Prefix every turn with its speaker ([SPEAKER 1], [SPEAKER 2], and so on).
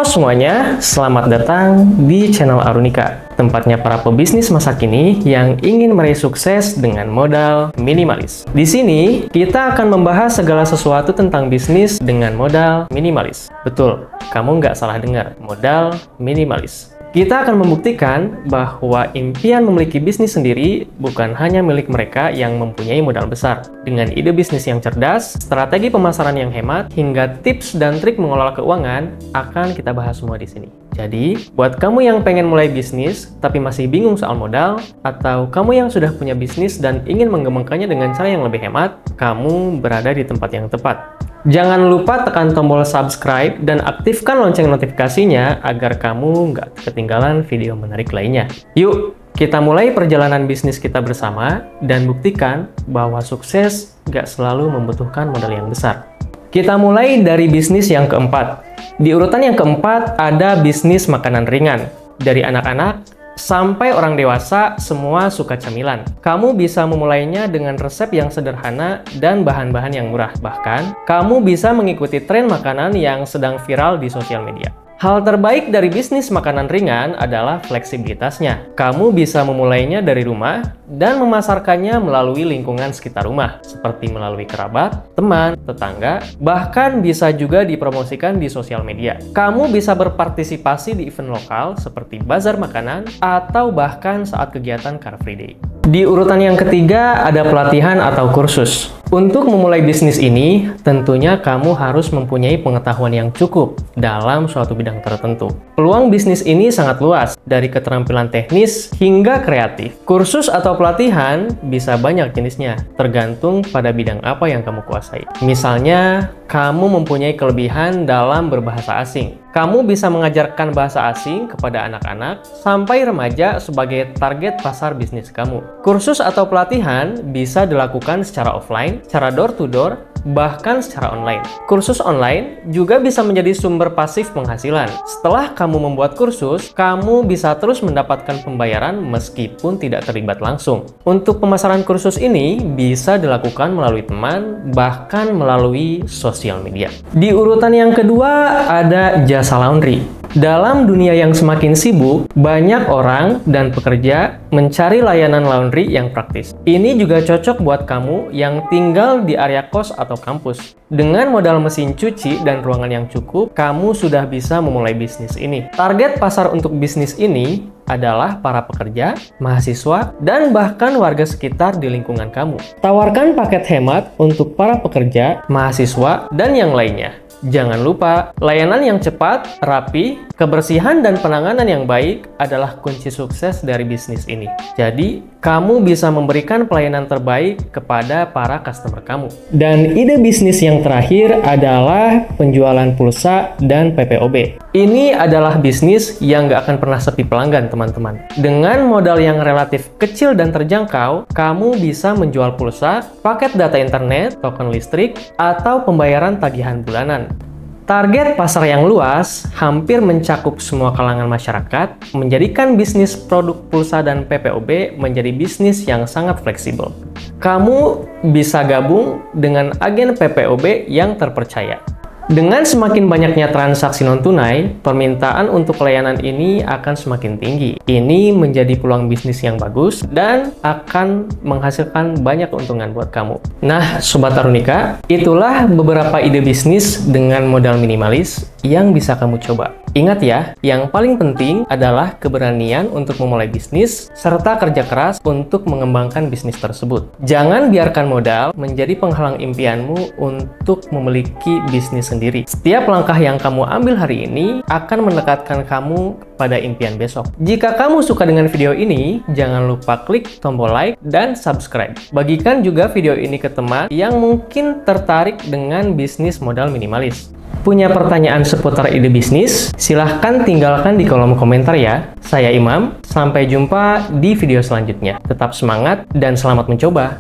[SPEAKER 1] semuanya, selamat datang di channel Arunika, tempatnya para pebisnis masa kini yang ingin meraih sukses dengan modal minimalis. Di sini, kita akan membahas segala sesuatu tentang bisnis dengan modal minimalis. Betul, kamu nggak salah dengar, modal minimalis. Kita akan membuktikan bahwa impian memiliki bisnis sendiri bukan hanya milik mereka yang mempunyai modal besar. Dengan ide bisnis yang cerdas, strategi pemasaran yang hemat, hingga tips dan trik mengelola keuangan, akan kita bahas semua di sini. Jadi, buat kamu yang pengen mulai bisnis tapi masih bingung soal modal, atau kamu yang sudah punya bisnis dan ingin mengembangkannya dengan cara yang lebih hemat, kamu berada di tempat yang tepat. Jangan lupa tekan tombol subscribe dan aktifkan lonceng notifikasinya agar kamu nggak ketinggalan video menarik lainnya. Yuk, kita mulai perjalanan bisnis kita bersama dan buktikan bahwa sukses nggak selalu membutuhkan modal yang besar. Kita mulai dari bisnis yang keempat. Di urutan yang keempat ada bisnis makanan ringan. Dari anak-anak sampai orang dewasa, semua suka camilan. Kamu bisa memulainya dengan resep yang sederhana dan bahan-bahan yang murah. Bahkan, kamu bisa mengikuti tren makanan yang sedang viral di sosial media. Hal terbaik dari bisnis makanan ringan adalah fleksibilitasnya. Kamu bisa memulainya dari rumah dan memasarkannya melalui lingkungan sekitar rumah, seperti melalui kerabat, teman, tetangga, bahkan bisa juga dipromosikan di sosial media. Kamu bisa berpartisipasi di event lokal seperti bazar makanan atau bahkan saat kegiatan Car Free Day. Di urutan yang ketiga ada pelatihan atau kursus. Untuk memulai bisnis ini, tentunya kamu harus mempunyai pengetahuan yang cukup dalam suatu bidang tertentu. Peluang bisnis ini sangat luas, dari keterampilan teknis hingga kreatif. Kursus atau pelatihan bisa banyak jenisnya, tergantung pada bidang apa yang kamu kuasai. Misalnya, kamu mempunyai kelebihan dalam berbahasa asing. Kamu bisa mengajarkan bahasa asing kepada anak-anak sampai remaja sebagai target pasar bisnis kamu. Kursus atau pelatihan bisa dilakukan secara offline, secara door-to-door, bahkan secara online. Kursus online juga bisa menjadi sumber pasif penghasilan. Setelah kamu membuat kursus, kamu bisa terus mendapatkan pembayaran meskipun tidak terlibat langsung. Untuk pemasaran kursus ini bisa dilakukan melalui teman, bahkan melalui sosial media. Di urutan yang kedua ada jasa laundry. Dalam dunia yang semakin sibuk, banyak orang dan pekerja mencari layanan laundry yang praktis. Ini juga cocok buat kamu yang tinggal di area kos atau kampus. Dengan modal mesin cuci dan ruangan yang cukup, kamu sudah bisa memulai bisnis ini. Target pasar untuk bisnis ini adalah para pekerja, mahasiswa, dan bahkan warga sekitar di lingkungan kamu. Tawarkan paket hemat untuk para pekerja, mahasiswa, dan yang lainnya. Jangan lupa, layanan yang cepat, rapi, kebersihan, dan penanganan yang baik adalah kunci sukses dari bisnis ini. Jadi, kamu bisa memberikan pelayanan terbaik kepada para customer kamu. Dan ide bisnis yang terakhir adalah penjualan pulsa dan PPOB. Ini adalah bisnis yang nggak akan pernah sepi pelanggan, teman-teman. Dengan modal yang relatif kecil dan terjangkau, kamu bisa menjual pulsa, paket data internet, token listrik, atau pembayaran tagihan bulanan. Target pasar yang luas, hampir mencakup semua kalangan masyarakat, menjadikan bisnis produk pulsa dan PPOB menjadi bisnis yang sangat fleksibel. Kamu bisa gabung dengan agen PPOB yang terpercaya. Dengan semakin banyaknya transaksi non-tunai, permintaan untuk layanan ini akan semakin tinggi. Ini menjadi peluang bisnis yang bagus dan akan menghasilkan banyak keuntungan buat kamu. Nah, Sobat Arunika, itulah beberapa ide bisnis dengan modal minimalis yang bisa kamu coba. Ingat ya, yang paling penting adalah keberanian untuk memulai bisnis serta kerja keras untuk mengembangkan bisnis tersebut. Jangan biarkan modal menjadi penghalang impianmu untuk memiliki bisnis sendiri. Setiap langkah yang kamu ambil hari ini akan mendekatkan kamu pada impian besok. Jika kamu suka dengan video ini, jangan lupa klik tombol like dan subscribe. Bagikan juga video ini ke teman yang mungkin tertarik dengan bisnis modal minimalis. Punya pertanyaan seputar ide bisnis? Silahkan tinggalkan di kolom komentar ya. Saya Imam, sampai jumpa di video selanjutnya. Tetap semangat dan selamat mencoba!